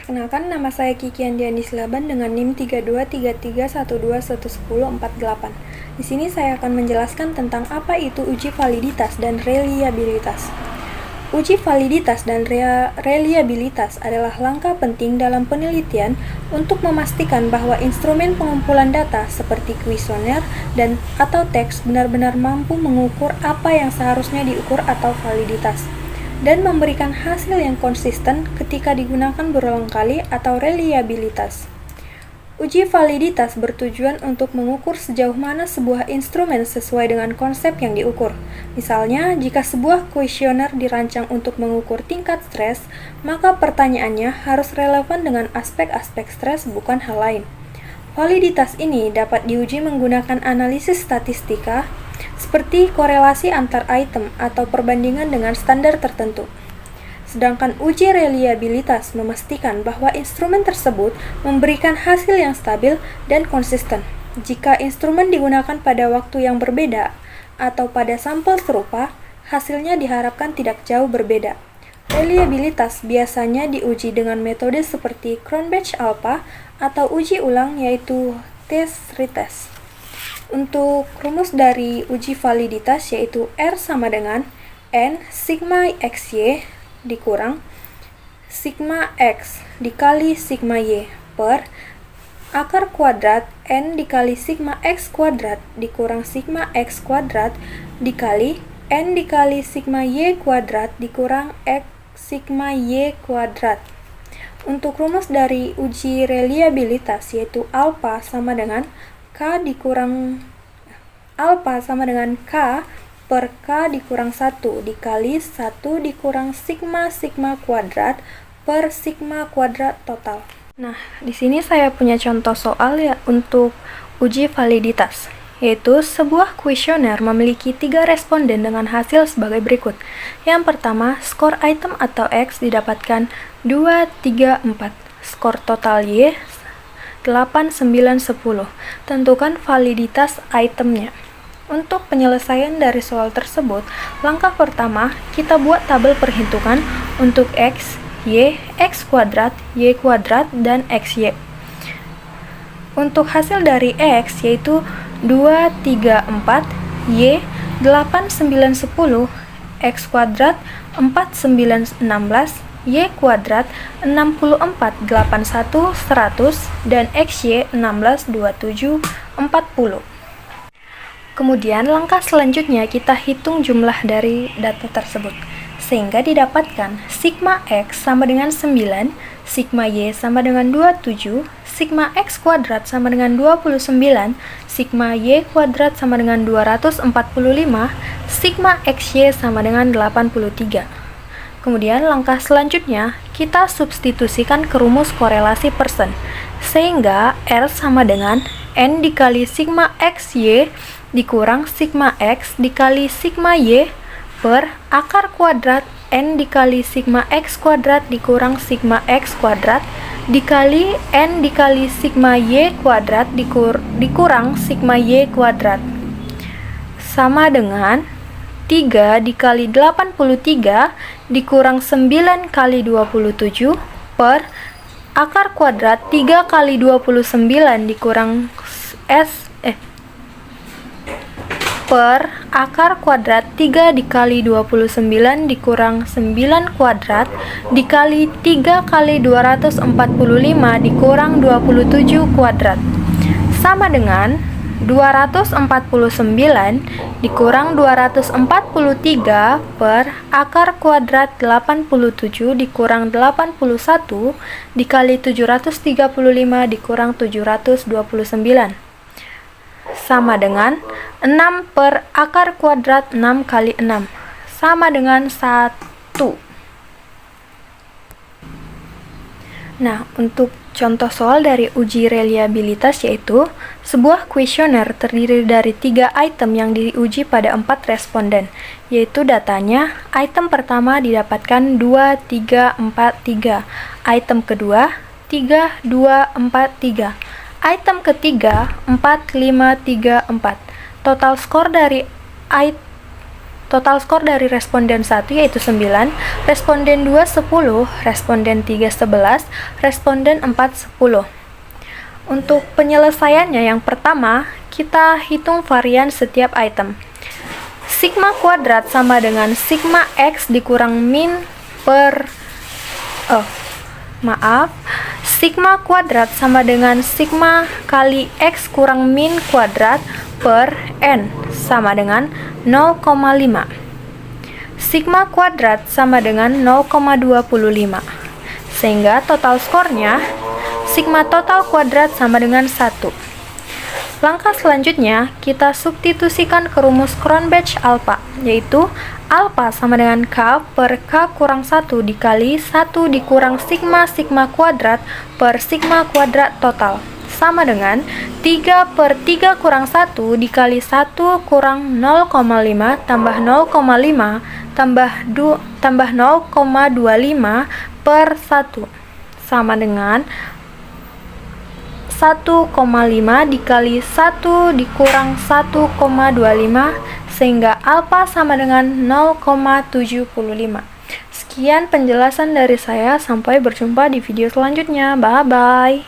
Perkenalkan, nama saya Kiki Andiani Silaban dengan NIM 323312110448. Di sini saya akan menjelaskan tentang apa itu uji validitas dan reliabilitas. Uji validitas dan reliabilitas adalah langkah penting dalam penelitian untuk memastikan bahwa instrumen pengumpulan data seperti kuesioner dan atau teks benar-benar mampu mengukur apa yang seharusnya diukur atau validitas, dan memberikan hasil yang konsisten ketika digunakan berulang kali atau reliabilitas. Uji validitas bertujuan untuk mengukur sejauh mana sebuah instrumen sesuai dengan konsep yang diukur. Misalnya, jika sebuah kuesioner dirancang untuk mengukur tingkat stres, maka pertanyaannya harus relevan dengan aspek-aspek stres, bukan hal lain. Validitas ini dapat diuji menggunakan analisis statistika, seperti korelasi antar item atau perbandingan dengan standar tertentu. Sedangkan uji reliabilitas memastikan bahwa instrumen tersebut memberikan hasil yang stabil dan konsisten. Jika instrumen digunakan pada waktu yang berbeda atau pada sampel serupa, hasilnya diharapkan tidak jauh berbeda. Reliabilitas biasanya diuji dengan metode seperti Cronbach alpha atau uji ulang, yaitu test-retest. Untuk rumus dari uji validitas yaitu R sama dengan N sigma XY dikurang sigma X dikali sigma Y per akar kuadrat N dikali sigma X kuadrat dikurang sigma X kuadrat dikali N dikali sigma Y kuadrat dikurang X sigma Y kuadrat. Untuk rumus dari uji reliabilitas yaitu alpha sama dengan K dikurang alpha sama dengan K per K dikurang 1 dikali 1 dikurang sigma kuadrat per sigma kuadrat total. Nah, di sini saya punya contoh soal ya untuk uji validitas, yaitu sebuah kuesioner memiliki 3 responden dengan hasil sebagai berikut. Yang pertama, skor item atau X didapatkan 2, 3, 4. Skor total Y 8, 9, 10. Tentukan validitas itemnya. Untuk penyelesaian dari soal tersebut, langkah pertama, kita buat tabel perhitungan untuk X, Y, X kuadrat, Y kuadrat, dan XY. Untuk hasil dari X yaitu 2, 3, 4, Y, 8, 9, 10, X kuadrat, 4, 9, 16, Y kuadrat 64, 81, 100, dan XY 16, 27, 40. Kemudian langkah selanjutnya kita hitung jumlah dari data tersebut, sehingga didapatkan sigma X sama dengan 9, sigma Y sama dengan 27, sigma X kuadrat sama dengan 29, sigma Y kuadrat sama dengan 245, sigma XY sama dengan 83. Kemudian langkah selanjutnya kita substitusikan ke rumus korelasi persen, sehingga R sama dengan N dikali sigma XY dikurang sigma X dikali sigma Y per akar kuadrat N dikali sigma X kuadrat dikurang sigma X kuadrat dikali N dikali sigma Y kuadrat dikurang sigma Y kuadrat sama dengan 3 dikali 83 dikurang 9 kali 27 per akar kuadrat 3 kali 29 dikurang per akar kuadrat 3 dikali 29 dikurang 9 kuadrat dikali 3 kali 245 dikurang 27 kuadrat sama dengan 249 dikurang 243 per akar kuadrat 87 dikurang 81 dikali 735 dikurang 729 sama dengan 6 per akar kuadrat 6 kali 6 sama dengan 1. Nah, untuk contoh soal dari uji reliabilitas yaitu sebuah kuesioner terdiri dari 3 item yang diuji pada 4 responden, yaitu datanya item pertama didapatkan 2, 3, 4, 3, item kedua 3, 2, 4, 3, item ketiga 4, 5, 3, 4. Total skor dari Total skor dari responden 1 yaitu 9, responden 2 10, responden 3 11, responden 4 10. Untuk penyelesaiannya yang pertama, kita hitung varian setiap item. Sigma kuadrat sama dengan sigma X dikurang min per sigma kuadrat sama dengan sigma kali X kurang min kuadrat per N sama dengan 0,5. Sigma kuadrat sama dengan 0,25. Sehingga total skornya sigma total kuadrat sama dengan 1. Langkah selanjutnya, kita substitusikan ke rumus Cronbach alpha, yaitu alpha sama dengan K per K kurang 1 dikali 1 dikurang sigma kuadrat per sigma kuadrat total, sama dengan 3 per 3 kurang 1 dikali 1 kurang 0,5 tambah 0,5 tambah 0,25 per 1, sama dengan 1,5 dikali 1 dikurang 1,25 sehingga alfa sama dengan 0,75. Sekian penjelasan dari saya, sampai berjumpa di video selanjutnya. Bye bye.